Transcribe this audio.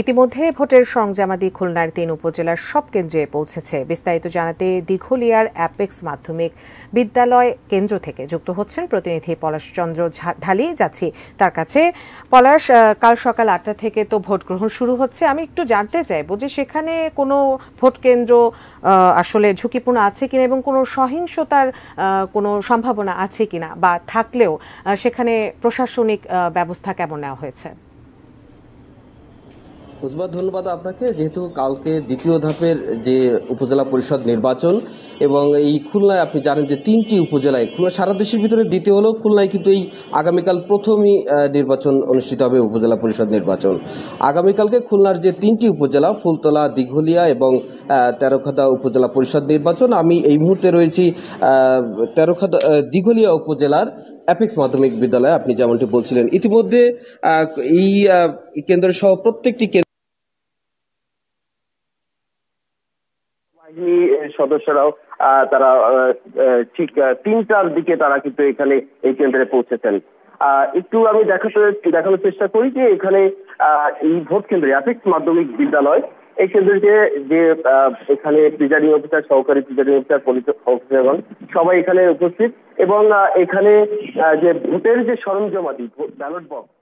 ইতিমধ্যে ভোটের সরঞ্জামাদি খুলনার ৩ উপজেলার সব কেন্দ্রে পৌঁছেছে। বিস্তারিত জানাতে দিঘলিয়ার অ্যাপেক্স মাধ্যমিক বিদ্যালয় কেন্দ্র থেকে যুক্ত হচ্ছেন প্রতিনিধি পলাশ চন্দ্র ঢালি। যাচ্ছি তার কাছে। পলাশ, কাল সকাল ৮টা থেকে তো ভোট গ্রহণ শুরু হচ্ছে। আমি একটু জানতে চাইবো যে সেখানে কোনো ভোট কেন্দ্র আসলে ঝুঁকিপূর্ণ আছে কিনা এবং কোনো সহিংসতার কোনো সম্ভাবনা আছে কিনা, বা থাকলেও সেখানে প্রশাসনিক ব্যবস্থা কেমন নেওয়া হয়েছে? ধন্যবাদ আপনাকে। যেহেতু কালকে দ্বিতীয় ধাপের যে উপজেলা পরিষদ নির্বাচন, এবং এই খুলনায় আপনি জানেন যে ৩টি উপজেলায়, খুলনা সারা দেশের ভিতরে দ্বিতীয় হলেও খুলনায় কিন্তু এই আগামীকাল প্রথমই নির্বাচন অনুষ্ঠিত হবে, উপজেলা পরিষদ নির্বাচন। আগামীকালকে খুলনার যে 3টি উপজেলা ফুলতলা, দিঘলিয়া এবং তেরোখাদা উপজেলা পরিষদ নির্বাচন। আমি এই মুহূর্তে রয়েছি তেরোখাদা দিঘলিয়া উপজেলার অ্যাপেক্স মাধ্যমিক বিদ্যালয়ে। আপনি যেমনটি বলছিলেন, ইতিমধ্যে এই কেন্দ্র সহ প্রত্যেকটি সদস্যরাও তারা ঠিক 3টার দিকে তারা কিন্তু এখানে এই কেন্দ্রে পৌঁছেছেন। একটু আমি দেখানোর চেষ্টা করি যে এখানে এই ভোট কেন্দ্রে অ্যাপেক্স মাধ্যমিক বিদ্যালয়, এই কেন্দ্রটিতে যে এখানে প্রিজাইডিং অফিসার, সহকারী প্রিজাইডিং অফিসার, পুলিশ অফিসারগণ সবাই এখানে উপস্থিত, এবং এখানে যে ভোটের যে সরঞ্জামাদি, ব্যালট বক্স,